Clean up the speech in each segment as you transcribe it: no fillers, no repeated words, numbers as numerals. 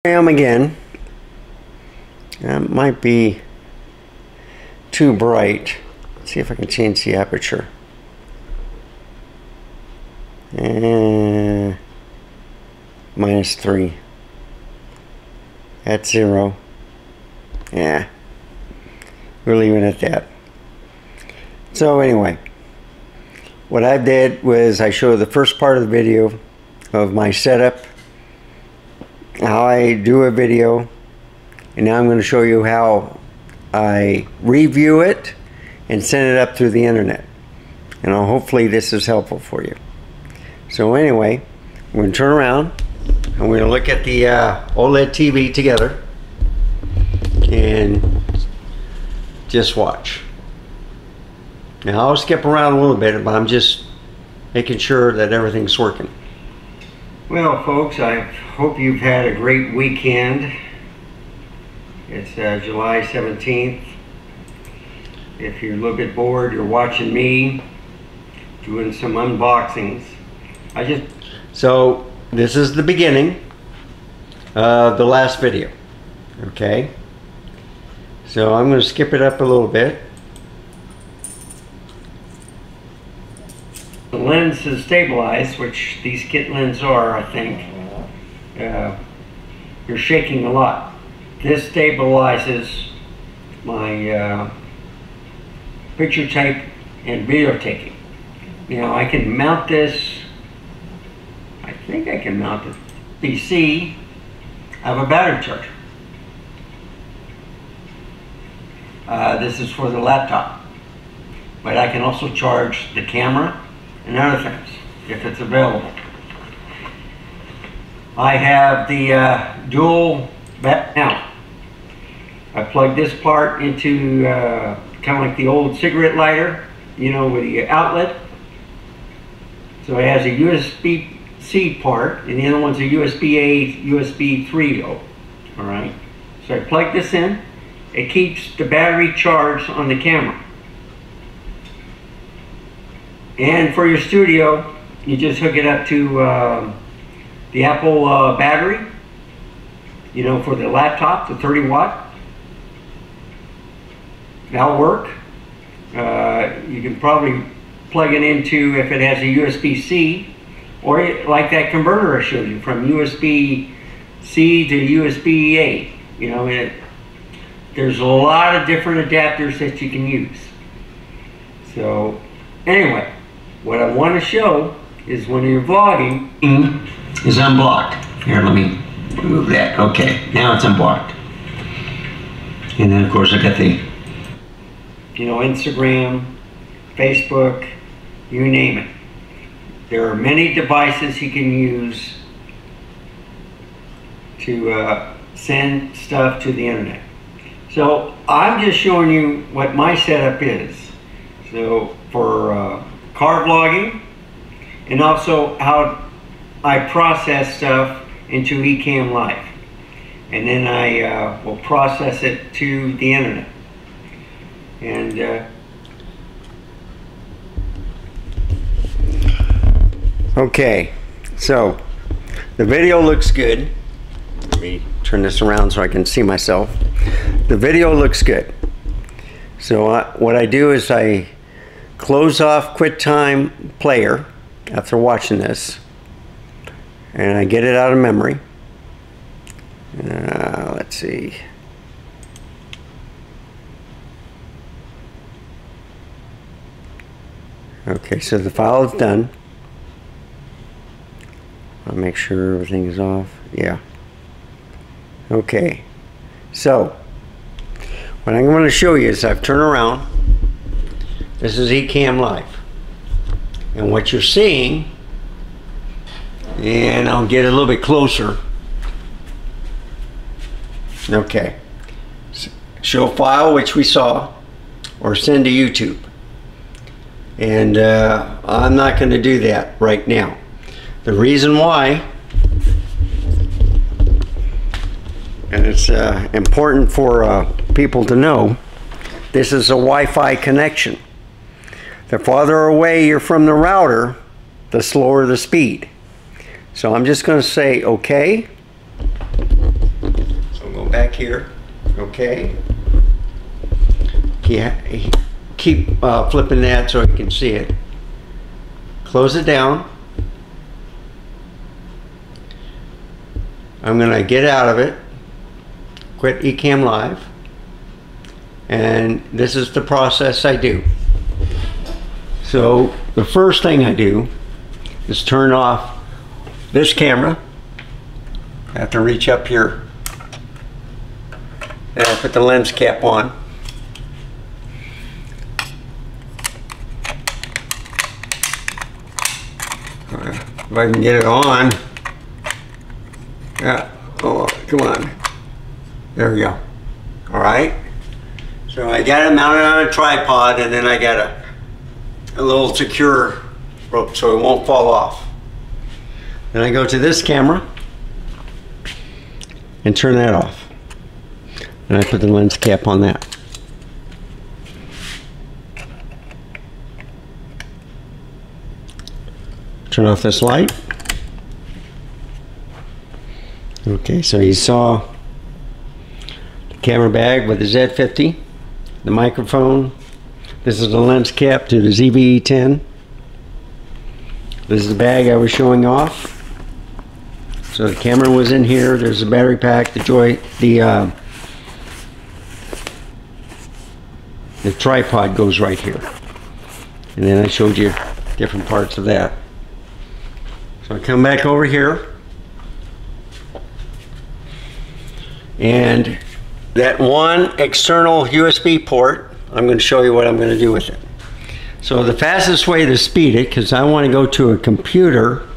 I am again. That might be too bright. Let's see if I can change the aperture. -3. At 0. Yeah. We'll leave it at that. So anyway, what I did was I showed the first part of the video of my setup, how I do a video, and now I'm going to show you how I review it and send it up through the internet. And hopefully this is helpful for you. So anyway, we're going to turn around and we're going to look at the OLED TV together and just watch. Now I'll skip around a little bit, but I'm just making sure that everything's working. Well, folks, I hope you've had a great weekend. It's July 17th. If you're a little bit bored, you're watching me doing some unboxings. So this is the beginning of the last video. Okay? So I'm going to skip it up a little bit. The lens is stabilized, which these kit lenses are, I think. You're shaking a lot. This stabilizes my picture tape and video taking. Now I can mount this, I think I can mount the PC. I have a battery charger. This is for the laptop. But I can also charge the camera and other things if it's available. I have the dual now. I plug this part into kind of like the old cigarette lighter, you know, with the outlet. So it has a USB-C part, and the other one's a USB-A, USB 3.0. All right. So I plug this in. It keeps the battery charged on the camera. And for your studio, you just hook it up to the Apple battery, you know, for the laptop, the 30 watt. That'll work. You can probably plug it into, if it has a USB-C, or like that converter I showed you, from USB-C to USB-A. You know, there's a lot of different adapters that you can use. So anyway, what I want to show is when you're vlogging, is unblocked. Here, let me remove that. Okay, now it's unblocked. And then of course I got the, you know, Instagram, Facebook, you name it. There are many devices you can use to send stuff to the internet. So I'm just showing you what my setup is. So for car vlogging, and also how I process stuff into Ecamm Live, and then I will process it to the internet. And okay, so the video looks good. Let me turn this around so I can see myself. The video looks good. So what I do is I close off QuickTime Player after watching this, and I get it out of memory. Let's see. Okay, so the file is done. I'll make sure everything is off. Yeah. Okay. So what I'm going to show you is I've turned around. This is Ecamm Live. And what you're seeing, and I'll get a little bit closer. Okay. Show file, which we saw, or send to YouTube. And I'm not going to do that right now. The reason why, and it's important for people to know, this is a Wi-Fi connection. The farther away you're from the router, the slower the speed. So I'm just going to say okay. go back here, okay? Keep flipping that so you can see it. Close it down. I'm gonna get out of it, quit Ecamm Live, and this is the process I do. So the first thing I do is turn off this camera. I have to reach up here and I'll put the lens cap on. If I can get it on. Yeah, oh, come on. There we go. All right. So I got it mounted on a tripod, and then I got a little secure rope so it won't fall off. Then I go to this camera and turn that off. And I put the lens cap on that. Turn off this light. Okay, so you saw the camera bag with the Z50, the microphone. This is the lens cap to the ZV-E10. This is the bag I was showing off. So the camera was in here. There's the battery pack, the tripod goes right here. And then I showed you different parts of that. So I come back over here. And that one external USB port, I'm going to show you what I'm going to do with it. So the fastest way to speed it, because I want to go to a computer,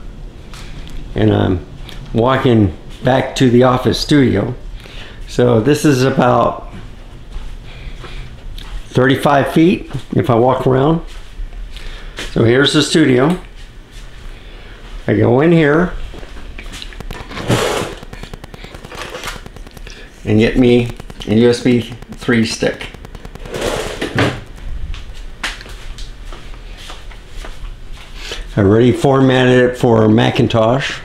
and I'm walking back to the office studio. So this is about 35 feet if I walk around. So here's the studio. I go in here and get me a USB 3 stick. I already formatted it for Macintosh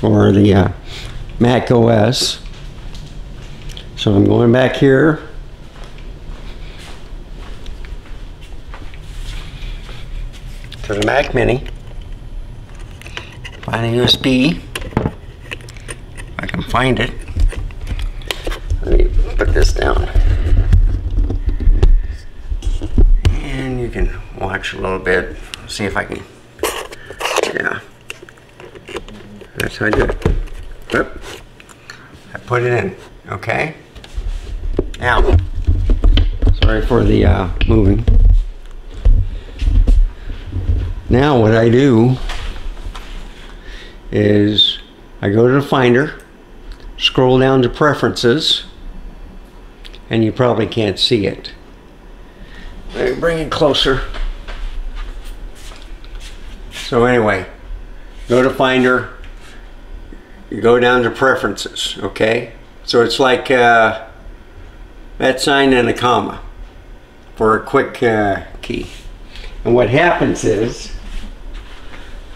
or the Mac OS. So I'm going back here. To the Mac Mini. Find a USB. If I can find it. Let me put this down. And you can watch a little bit. See if I can. Yeah. That's how I do it. Whoop. I put it in. Okay. Now. Sorry for the moving. Now what I do is I go to the Finder, scroll down to Preferences, and you probably can't see it. Let me bring it closer. So anyway, go to Finder, you go down to Preferences, okay? So it's like that sign and a comma for a quick key. And what happens is,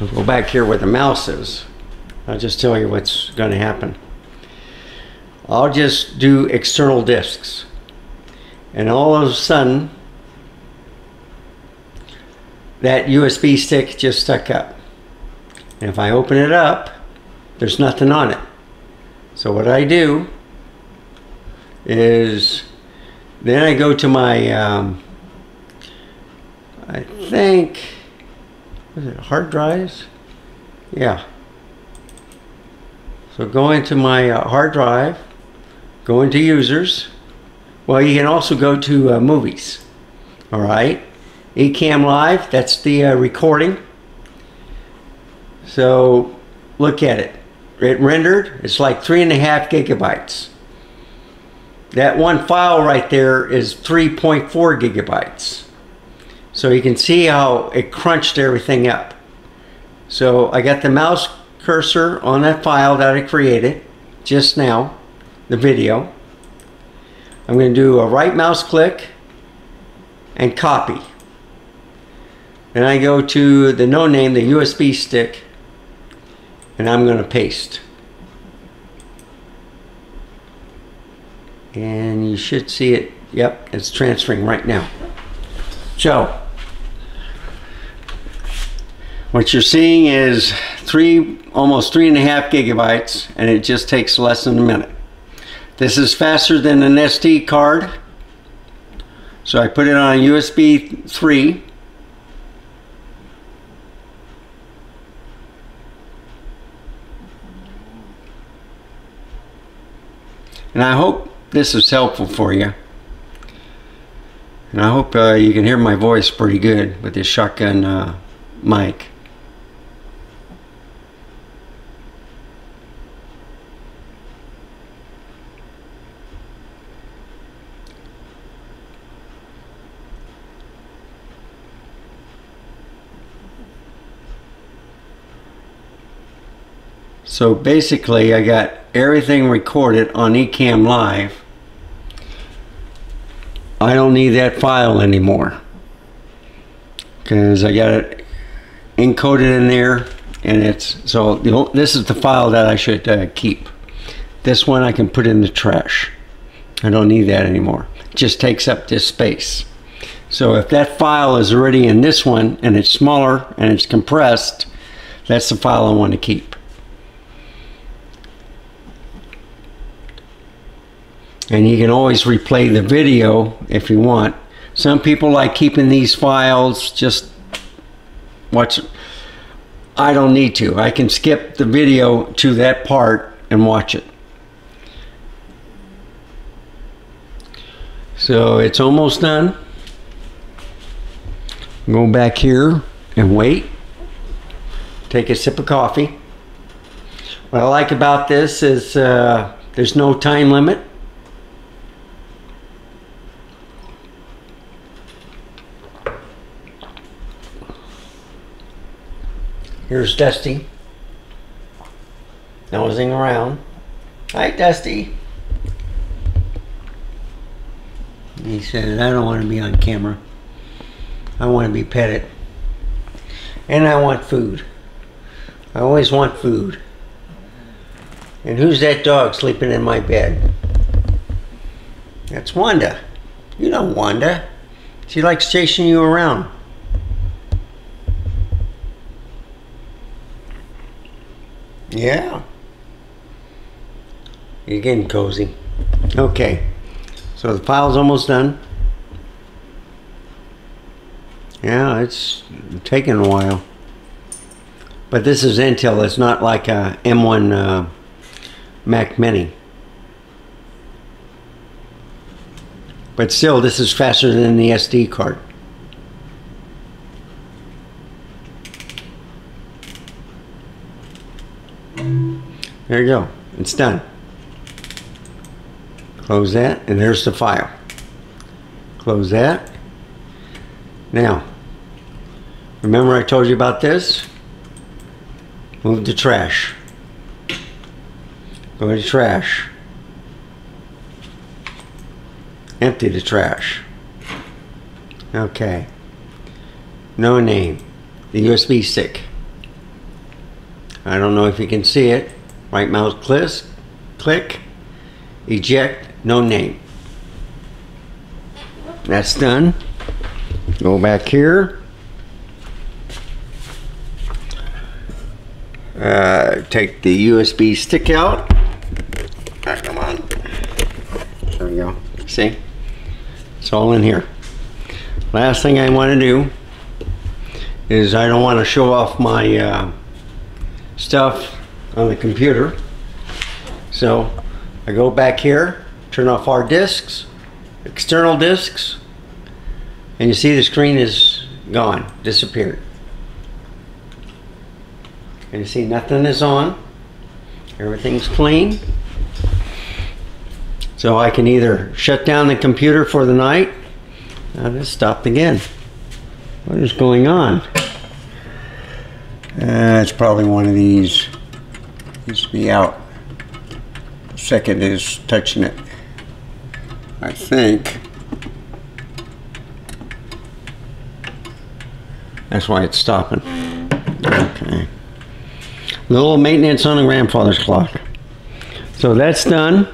I'll go back here where the mouse is. I'll just tell you what's going to happen. I'll just do external disks. And all of a sudden, that USB stick just stuck up. And if I open it up, there's nothing on it. So what I do is, then I go to my, I think, was it hard drives? Yeah. So go into my hard drive, go into users. Well, you can also go to movies. All right. Ecamm Live, that's the recording. So look at it. It rendered, it's like 3.5 gigabytes. That one file right there is 3.4 gigabytes. So you can see how it crunched everything up. So I got the mouse cursor on that file that I created just now, the video. I'm going to do a right mouse click and copy. Then I go to the no name, the USB stick, and I'm going to paste. And you should see it. Yep, it's transferring right now. So what you're seeing is almost 3.5 gigabytes, and it just takes less than a minute. This is faster than an SD card. So I put it on a USB 3. And I hope this is helpful for you. And I hope you can hear my voice pretty good with this shotgun mic. So basically I got everything recorded on Ecamm Live. I don't need that file anymore because I got it encoded in there, and it's so this is the file that I should keep. This one I can put in the trash. I don't need that anymore. It just takes up this space. So if that file is already in this one and it's smaller and it's compressed, that's the file I want to keep. And you can always replay the video if you want. Some people like keeping these files, just watch. I don't need to. I can skip the video to that part and watch it. So it's almost done. Go back here and wait. Take a sip of coffee. What I like about this is there's no time limit. Here's Dusty, nosing around. Hi, Dusty. He says, I don't want to be on camera. I want to be petted. And I want food. I always want food. And who's that dog sleeping in my bed? That's Wanda. You know Wanda. She likes chasing you around. Yeah. You're getting cozy. Okay. So the file's almost done. Yeah, it's taking a while. But this is Intel. It's not like a M1 Mac Mini. But still, this is faster than the SD card. There you go. It's done. Close that, and there's the file. Close that. Now, remember I told you about this? Move to trash. Go to trash. Empty the trash. Okay. No name. The USB stick. I don't know if you can see it. Right mouse click, eject, no name. That's done. Go back here. Take the USB stick out. Come on. There we go. See? It's all in here. Last thing I want to do is I don't want to show off my stuff on the computer. So I go back here, turn off hard disks, external disks, and you see the screen is gone, disappeared. And you see nothing is on, everything's clean. So I can either shut down the computer for the night. Now this stopped again. What is going on? It's probably one of these. Needs to be out. Second is touching it, I think. That's why it's stopping. Okay. Little maintenance on the grandfather's clock. So that's done.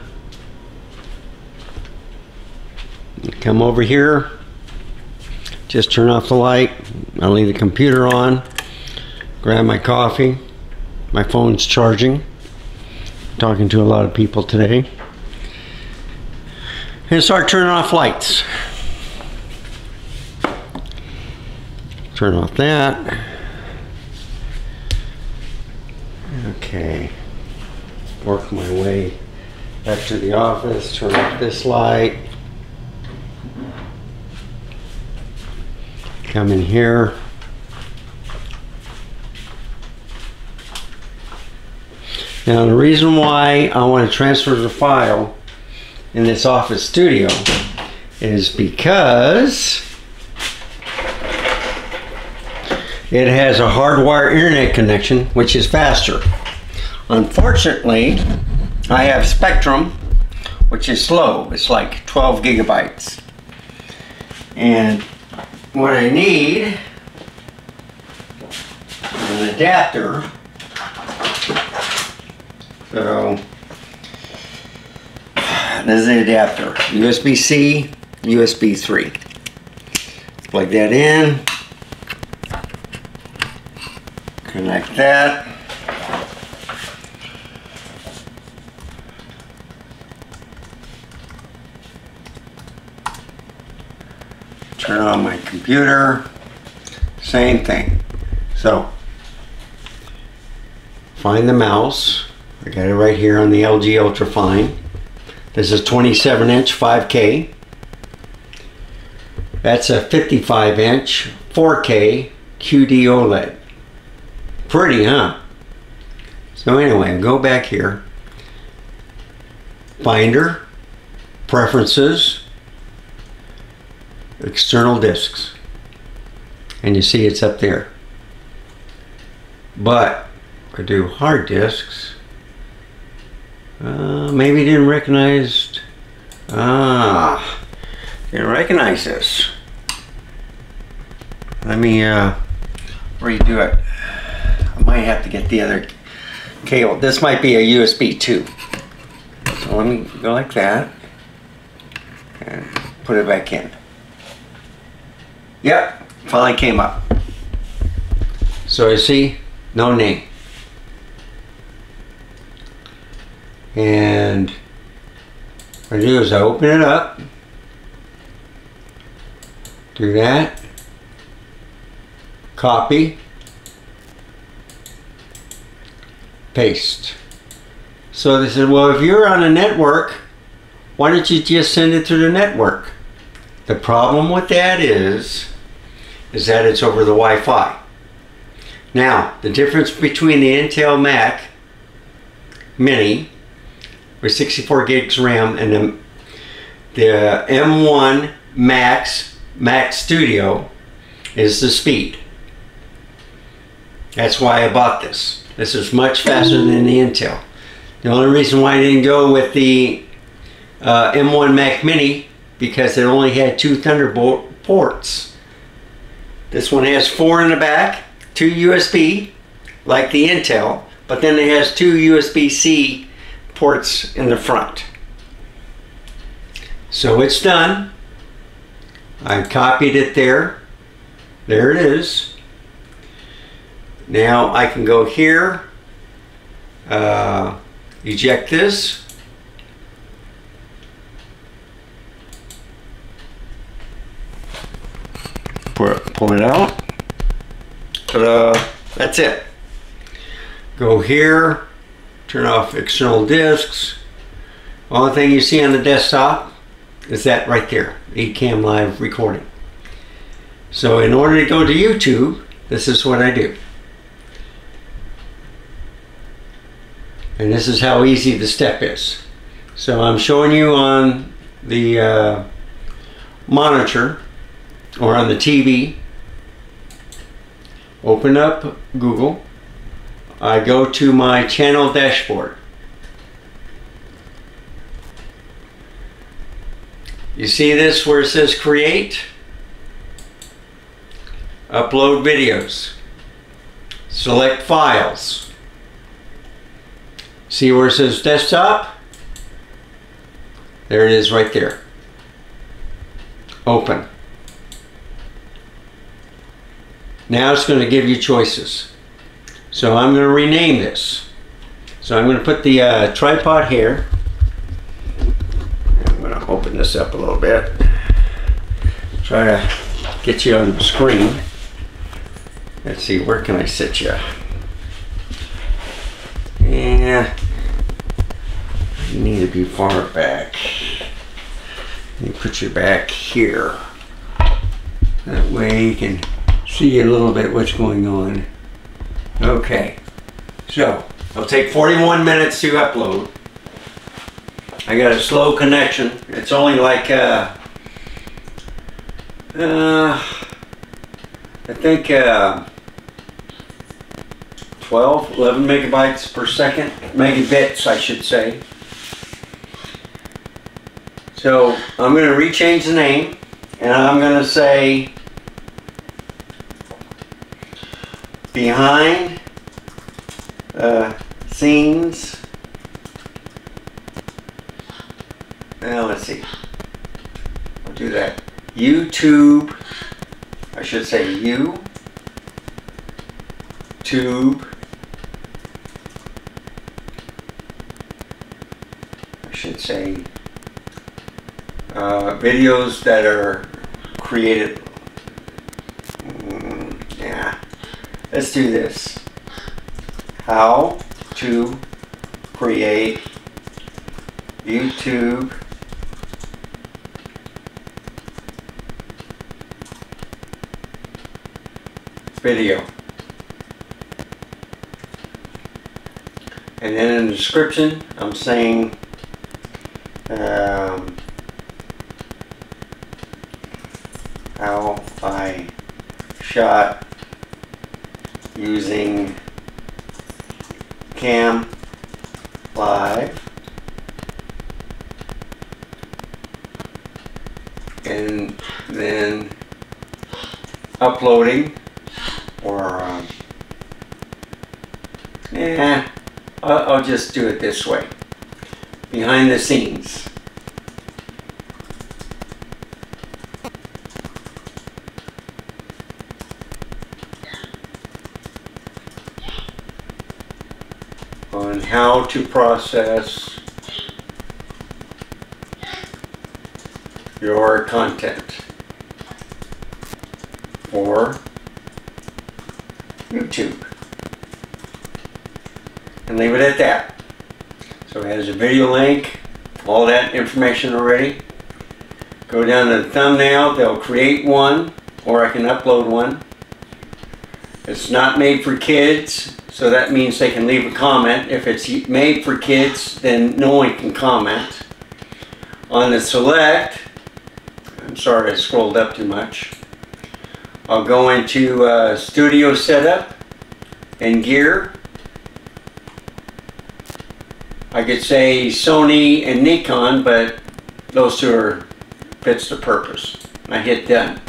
come over here, just turn off the light. I'll leave the computer on, grab my coffee. My phone's charging. Talking to a lot of people today. And start turning off lights. Turn off that. Okay. Work my way back to the office. Turn off this light. Come in here. Now the reason why I want to transfer the file in this office studio is because it has a hardwired internet connection, which is faster. Unfortunately, I have Spectrum, which is slow. It's like 12 gigabytes. And what I need is an adapter. So this is the adapter, USB-C, USB 3. Plug that in, connect that. Turn on my computer, same thing. So find the mouse. I got it right here on the LG Ultrafine. This is 27-inch 5K. That's a 55-inch 4K QD OLED. Pretty, huh? So anyway, go back here. Finder, Preferences, External Discs. And you see it's up there. But I do hard disks. Maybe didn't recognize. Didn't recognize this. Let me redo it. I might have to get the other cable. This might be a USB 2. So let me go like that and put it back in. Yep, finally came up. So you see, no name. And what I do is I open it up, do that, copy, paste. So they said, well, if you're on a network, why don't you just send it to the network? The problem with that is that it's over the Wi-Fi. Now, the difference between the Intel Mac Mini with 64 gigs RAM and the M1 Mac Studio is the speed. That's why I bought this. This is much faster than the Intel. The only reason why I didn't go with the M1 Mac Mini because it only had 2 Thunderbolt ports. This one has 4 in the back, 2 USB like the Intel, but then it has 2 USB-C ports in the front. So it's done. I copied it there. There it is. Now I can go here, eject this, pull it out. That's it. Go here, turn off external discs. Only thing you see on the desktop is that right there, Ecamm Live recording. So in order to go to YouTube, this is what I do. And this is how easy the step is. So I'm showing you on the monitor or on the TV. Open up Google. I go to my channel dashboard. You see this where it says create? Upload videos. Select files. See where it says desktop? There it is right there. Open. Now it's going to give you choices. So I'm going to rename this. So I'm going to put the tripod here. I'm going to open this up a little bit. Try to get you on the screen. Let's see, where can I sit you? Yeah, you need to be far back. You put you back here. That way you can see a little bit what's going on. Okay, so it'll take 41 minutes to upload. I got a slow connection. It's only like I think 11 megabytes per second, megabits I should say. So I'm going to rechange the name, and I'm going to say behind scenes. Now let's see. I'll do that. YouTube. I should say YouTube. I should say videos that are created. Yeah. Let's do this. How to create YouTube video. And then in the description, I'm saying how I shot using Cam Live, and then uploading, or I'll just do it this way, behind the scenes. On how to process your content for YouTube. And leave it at that. So it has a video link, all that information already. Go down to the thumbnail, they'll create one, or I can upload one. It's not made for kids, so that means they can leave a comment. If it's made for kids, then no one can comment. On the select, I'm sorry I scrolled up too much. I'll go into studio setup and gear. I could say Sony and Nikon, but those two are fits the purpose. I hit done.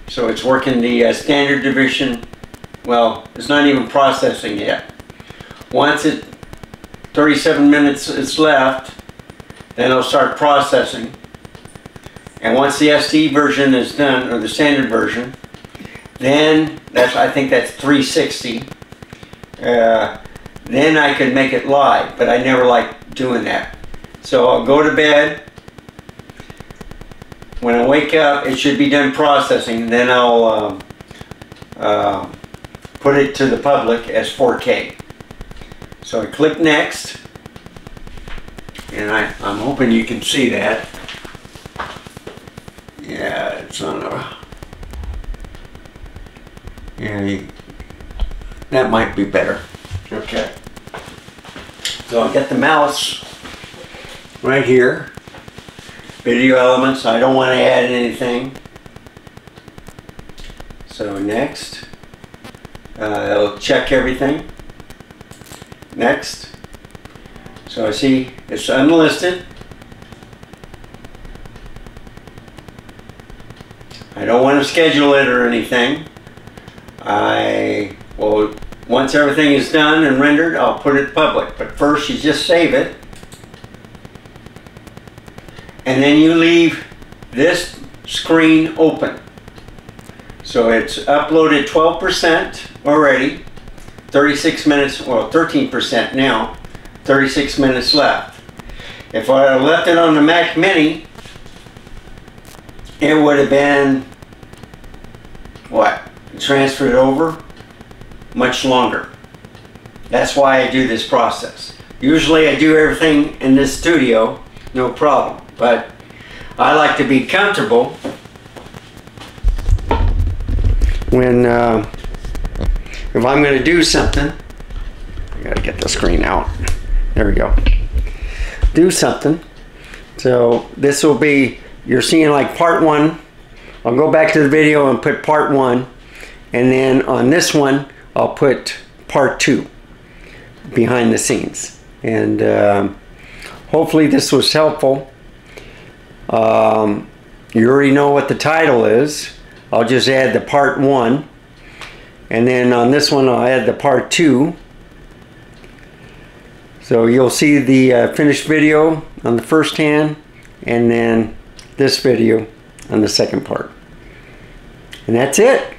So it's working the standard division. Well, it's not even processing yet. Once 37 minutes is left, then it'll start processing. And once the SD version is done, or the standard version, then I think that's 360. Then I could make it live, but I never like doing that. So I'll go to bed. When I wake up, it should be done processing. Then I'll put it to the public as 4K. So I click next, and I'm hoping you can see that. Yeah, it's on a... Yeah, that might be better. Okay. So I'll get the mouse right here. Video elements, I don't want to add anything. So next. It'll check everything. Next. So I see it's unlisted. I don't want to schedule it or anything. Well, once everything is done and rendered, I'll put it public. But first you just save it. And then you leave this screen open. So it's uploaded 12% already, 36 minutes, well 13% now, 36 minutes left. If I left it on the Mac Mini, it would have been, what, transferred over much longer. That's why I do this process. Usually I do everything in this studio, no problem, but I like to be comfortable when if I'm going to do something. I gotta get the screen out. There we go. Do something. So this will be, you're seeing like part 1. I'll go back to the video and put part 1, and then on this one I'll put part 2 behind the scenes. And hopefully this was helpful. You already know what the title is. I'll just add the part 1, and then on this one I'll add the part 2. So you'll see the finished video on the first hand, and then this video on the second part. And that's it.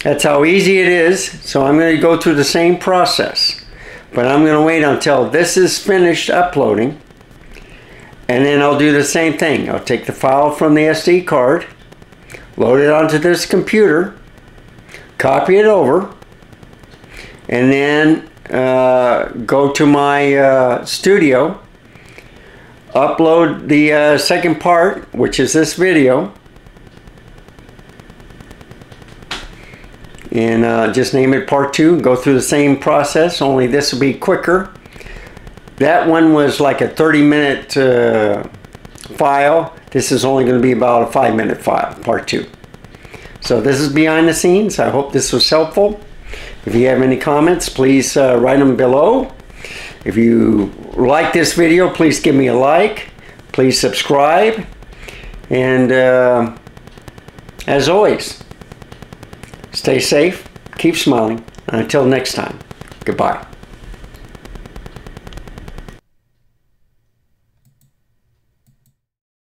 That's how easy it is. So I'm going to go through the same process, but I'm going to wait until this is finished uploading, and then I'll do the same thing. I'll take the file from the SD card, load it onto this computer, copy it over, and then go to my studio, upload the second part, which is this video, and just name it part 2. Go through the same process, only this will be quicker. That one was like a 30-minute file. This is only going to be about a 5-minute file, part 2. So this is behind the scenes. I hope this was helpful. If you have any comments, please write them below. If you like this video, please give me a like. Please subscribe. And as always, stay safe, keep smiling. And until next time, goodbye.